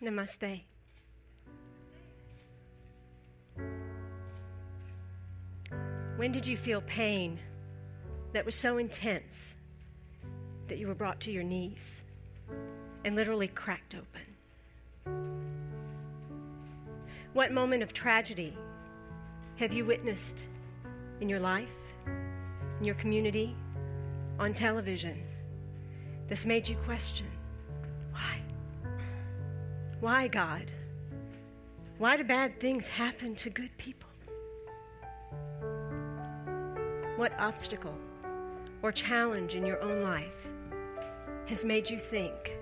Namaste. When did you feel pain that was so intense that you were brought to your knees and literally cracked open? What moment of tragedy have you witnessed in your life, in your community, on television, that's made you question, why? Why, God? Why do bad things happen to good people? What obstacle or challenge in your own life has made you think,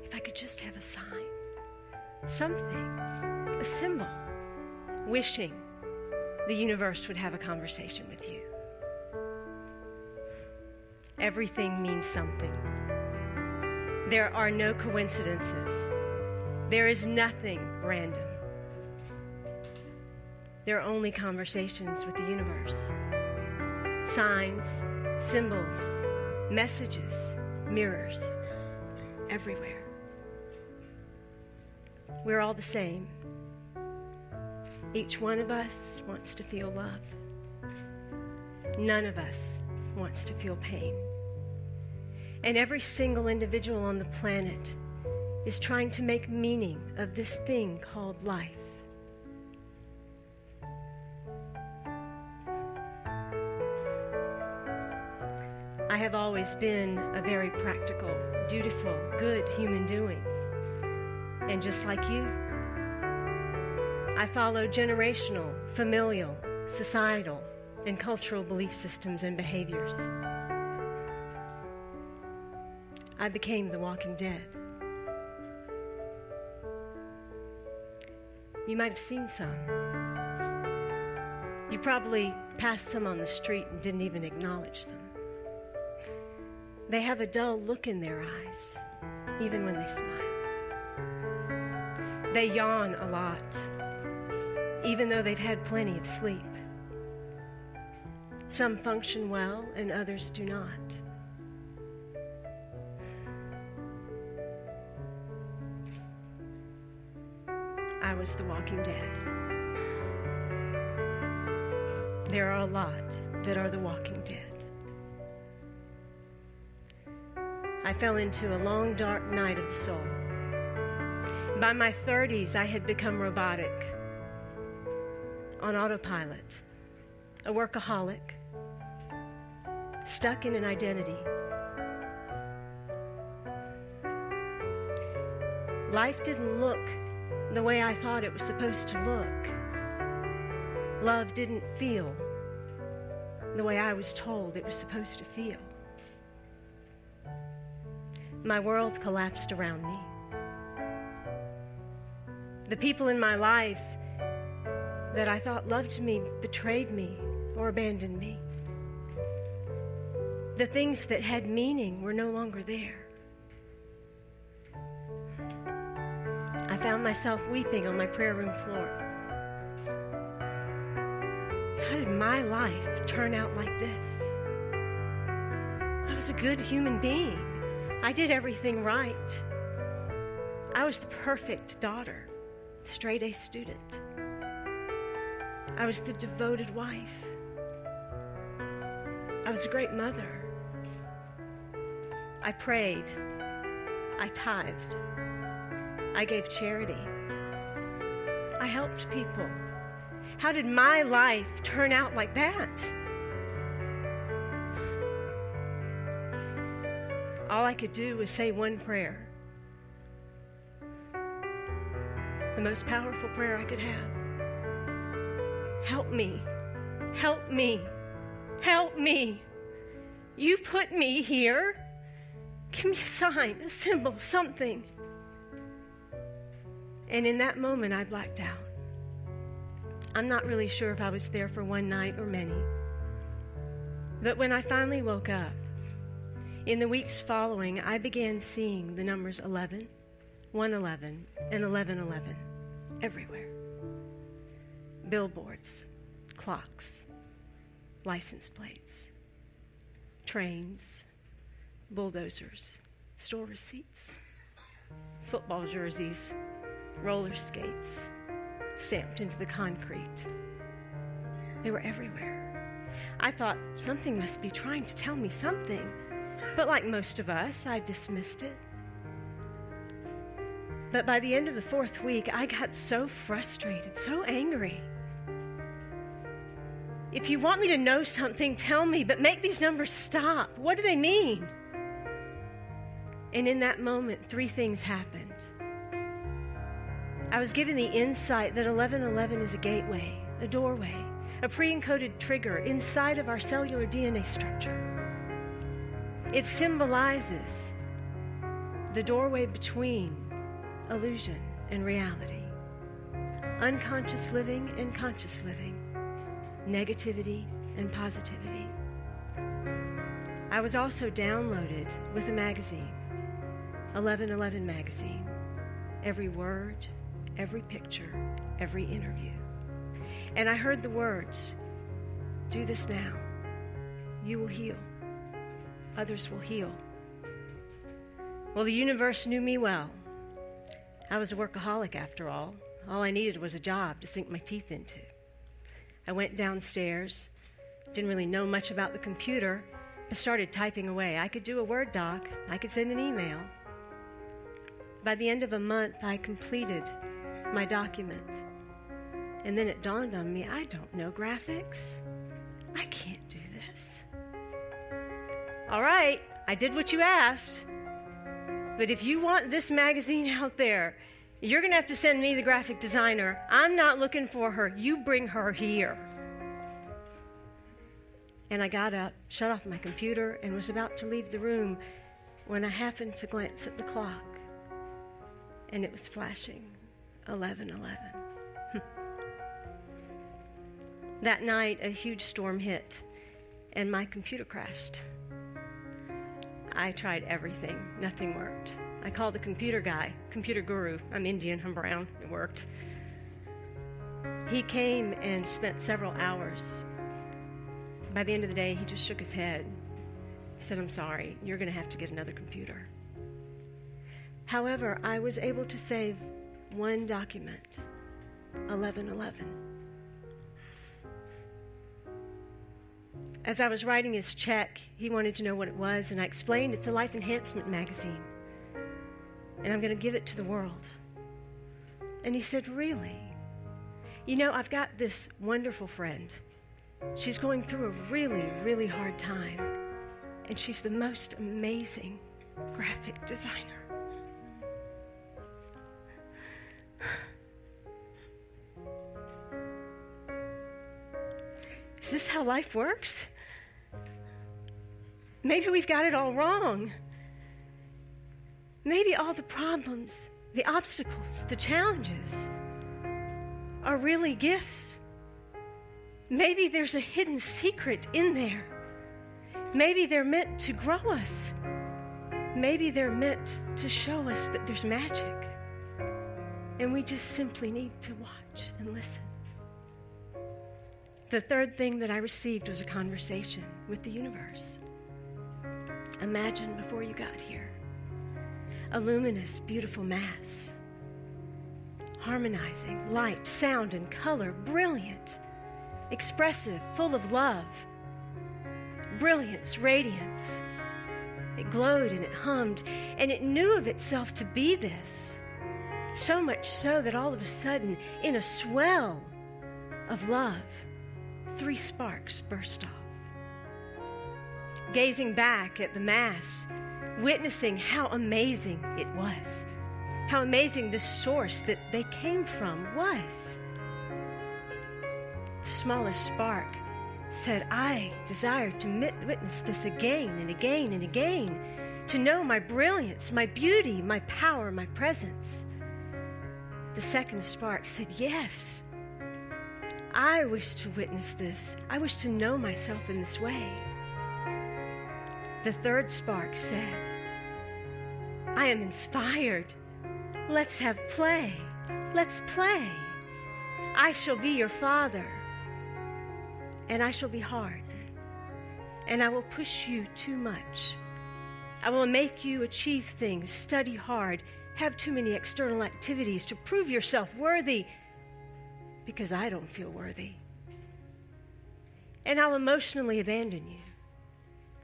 if I could just have a sign, something, a symbol, wishing the universe would have a conversation with you? Everything means something. There are no coincidences. There is nothing random. There are only conversations with the universe. Signs, symbols, messages, mirrors, everywhere. We're all the same. Each one of us wants to feel love. None of us wants to feel pain. And every single individual on the planet is trying to make meaning of this thing called life. I have always been a very practical, dutiful, good human doing. And just like you, I follow generational, familial, societal, and cultural belief systems and behaviors. I became the walking dead. You might have seen some. You probably passed some on the street and didn't even acknowledge them. They have a dull look in their eyes, even when they smile. They yawn a lot, even though they've had plenty of sleep. Some function well and others do not. I was the walking dead. There are a lot that are the walking dead. I fell into a long, dark night of the soul. By my 30s, I had become robotic, on autopilot, a workaholic, stuck in an identity. Life didn't look the way I thought it was supposed to look. Love didn't feel the way I was told it was supposed to feel. My world collapsed around me. The people in my life that I thought loved me betrayed me or abandoned me. The things that had meaning were no longer there. I found myself weeping on my prayer room floor. How did my life turn out like this? I was a good human being. I did everything right. I was the perfect daughter, straight A student. I was the devoted wife. I was a great mother. I prayed. I tithed. I gave charity. I helped people. How did my life turn out like that? All I could do was say one prayer. The most powerful prayer I could have. Help me. Help me. Help me. You put me here. Give me a sign, a symbol, something. And in that moment, I blacked out. I'm not really sure if I was there for one night or many. But when I finally woke up, in the weeks following, I began seeing the numbers 11, 111, and 1111 everywhere. Billboards, clocks, license plates, trains, bulldozers, store receipts, football jerseys, roller skates stamped into the concrete. They were everywhere. I thought something must be trying to tell me something, but like most of us, I dismissed it. But by the end of the 4th week, I got so frustrated, so angry. If you want me to know something, tell me, but make these numbers stop. What do they mean? And in that moment, 3 things happened. I was given the insight that 1111 is a gateway, a doorway, a pre-encoded trigger inside of our cellular DNA structure. It symbolizes the doorway between illusion and reality, unconscious living and conscious living, negativity and positivity. I was also downloaded with a magazine, 1111 magazine. Every word, every picture, every interview. And I heard the words, "Do this now. You will heal. Others will heal." Well, the universe knew me well. I was a workaholic after all. All I needed was a job to sink my teeth into. I went downstairs, didn't really know much about the computer, but started typing away. I could do a Word doc. I could send an email. By the end of a month, I completed my document. And then it dawned on me, I don't know graphics. I can't do this. All right, I did what you asked. But if you want this magazine out there, you're going to have to send me the graphic designer. I'm not looking for her. You bring her here. And I got up, shut off my computer, and was about to leave the room when I happened to glance at the clock. And it was flashing 11:11. That night, a huge storm hit, and my computer crashed. I tried everything. Nothing worked. I called a computer guy, computer guru. I'm Indian, I'm brown. It worked. He came and spent several hours. By the end of the day, he just shook his head. He said, "I'm sorry, you're going to have to get another computer." However, I was able to save one document, 1111. As I was writing his check, he wanted to know what it was, and I explained it's a life enhancement magazine, and I'm going to give it to the world. And he said, "Really? You know, I've got this wonderful friend. She's going through a really, really hard time, and she's the most amazing graphic designer." Is this how life works? Maybe we've got it all wrong. Maybe all the problems, the obstacles, the challenges are really gifts. Maybe there's a hidden secret in there. Maybe they're meant to grow us. Maybe they're meant to show us that there's magic. And we just simply need to watch and listen. The third thing that I received was a conversation with the universe. Imagine before you got here, a luminous, beautiful mass, harmonizing, light, sound, and color, brilliant, expressive, full of love, brilliance, radiance. It glowed and it hummed, and it knew of itself to be this, so much so that all of a sudden, in a swell of love, 3 sparks burst off. Gazing back at the mass, witnessing how amazing it was, how amazing the source that they came from was. The smallest spark said, "I desire to witness this again and again and again, to know my brilliance, my beauty, my power, my presence." The second spark said, "Yes, I wish to witness this. I wish to know myself in this way." The third spark said, "I am inspired. Let's have play. Let's play. I shall be your father, and I shall be hard, and I will push you too much. I will make you achieve things, study hard, have too many external activities to prove yourself worthy because I don't feel worthy. And I'll emotionally abandon you.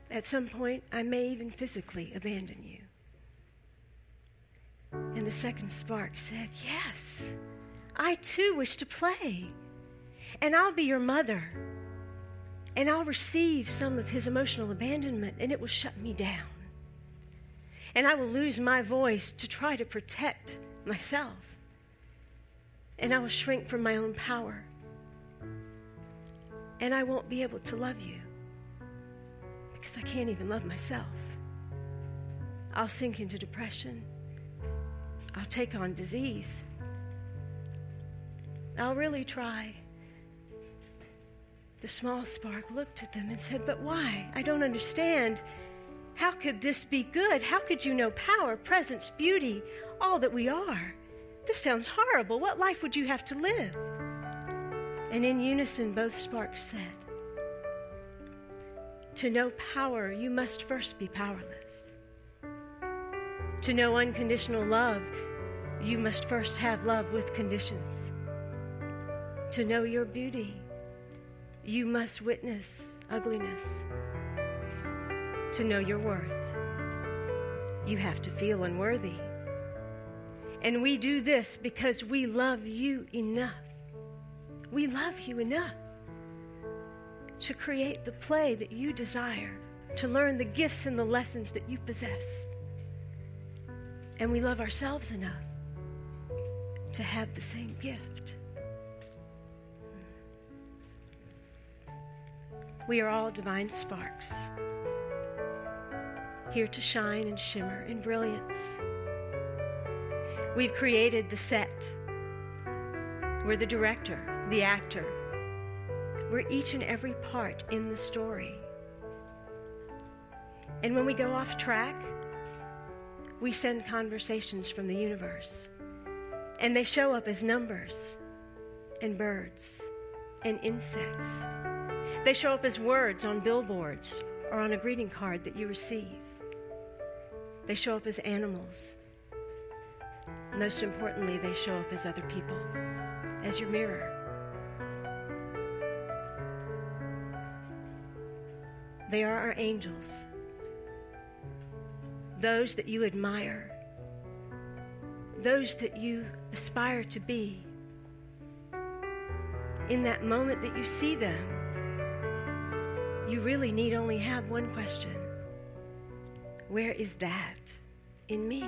At some point, I may even physically abandon you. And the second spark said, yes, I too wish to play. And I'll be your mother. And I'll receive some of his emotional abandonment, and it will shut me down. And I will lose my voice to try to protect myself. And I will shrink from my own power. And I won't be able to love you because I can't even love myself. I'll sink into depression. I'll take on disease. I'll really try. The small spark looked at them and said, but why? I don't understand. How could this be good? How could you know power, presence, beauty, all that we are? This sounds horrible. What life would you have to live? And in unison, both sparks said, to know power, you must first be powerless. To know unconditional love, you must first have love with conditions. To know your beauty, you must witness ugliness. To know your worth, you have to feel unworthy. And we do this because we love you enough. We love you enough to create the play that you desire, to learn the gifts and the lessons that you possess. And we love ourselves enough to have the same gift. We are all divine sparks, here to shine and shimmer in brilliance. We've created the set. We're the director, the actor. We're each and every part in the story. And when we go off track, we send conversations from the universe. And they show up as numbers and birds and insects. They show up as words on billboards or on a greeting card that you receive. They show up as animals. Most importantly, they show up as other people, as your mirror. They are our angels, those that you admire, those that you aspire to be. In that moment that you see them, you really need only have one question. Where is that in me?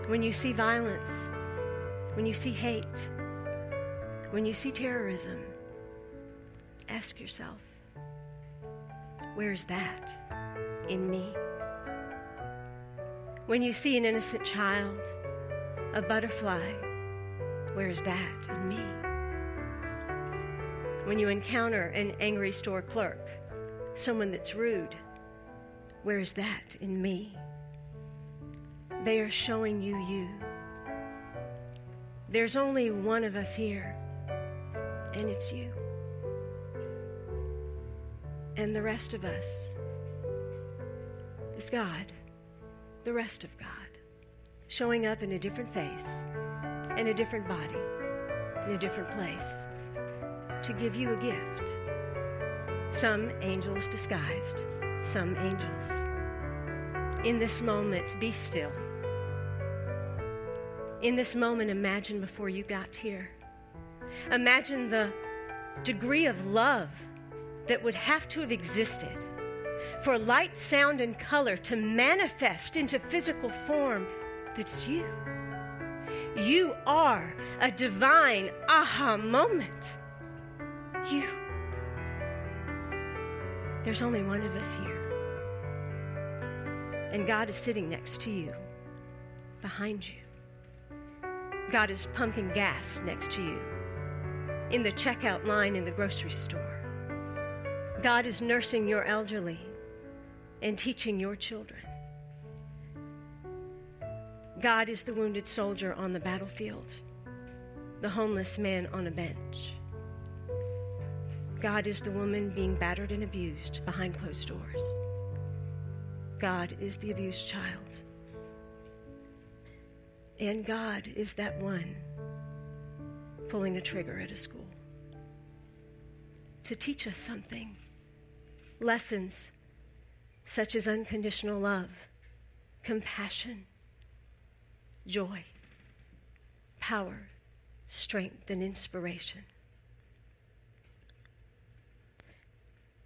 When you see violence, when you see hate, when you see terrorism, ask yourself, where is that in me? When you see an innocent child, a butterfly, where is that in me? When you encounter an angry store clerk, someone that's rude, where is that in me? They are showing you you. There's only one of us here, and it's you. And the rest of us is God, the rest of God, showing up in a different face, in a different body, in a different place, to give you a gift. Some angels disguised, some angels. In this moment, be still. In this moment, imagine before you got here. Imagine the degree of love that would have to have existed for light, sound, and color to manifest into physical form that's you. You are a divine aha moment. You. There's only one of us here. And God is sitting next to you, behind you. God is pumping gas next to you, in the checkout line in the grocery store. God is nursing your elderly and teaching your children. God is the wounded soldier on the battlefield, the homeless man on a bench. God is the woman being battered and abused behind closed doors. God is the abused child. And God is that one pulling a trigger at a school to teach us something. Lessons such as unconditional love, compassion, joy, power, strength, and inspiration.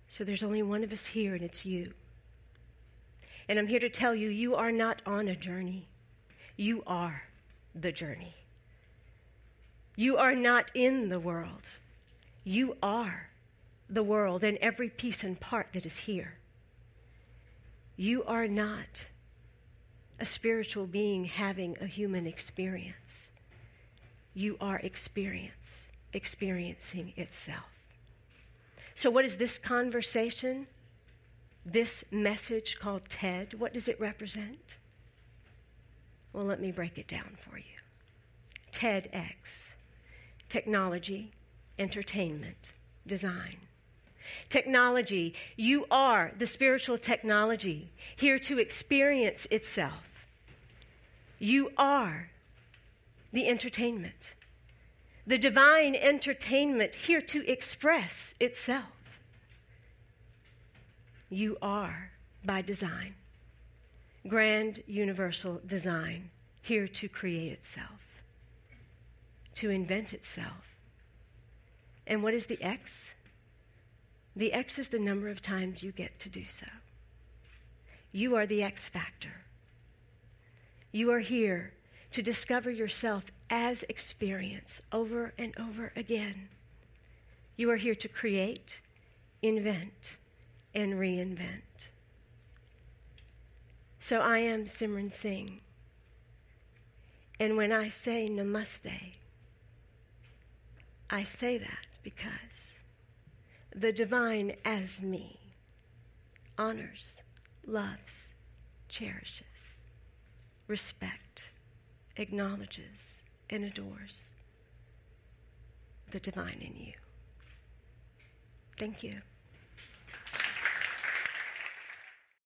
So there's only one of us here, and it's you. And I'm here to tell you, you are not on a journey. You are the journey. You are not in the world. You are the world and every piece and part that is here. You are not a spiritual being having a human experience. You are experiencing itself. So what is this conversation, this message called TED, what does it represent? Well, let me break it down for you. TEDX, technology, entertainment, design. Technology, you are the spiritual technology here to experience itself. You are the entertainment, the divine entertainment here to express itself. You are, by design, grand universal design here to create itself, to invent itself. And what is the X? The X is the number of times you get to do so. You are the X factor. You are here to discover yourself as experience over and over again. You are here to create, invent, and reinvent. So I am SImran Singh. And when I say namaste, I say that because the divine as me honors, loves, cherishes, respects, acknowledges, and adores the divine in you. Thank you.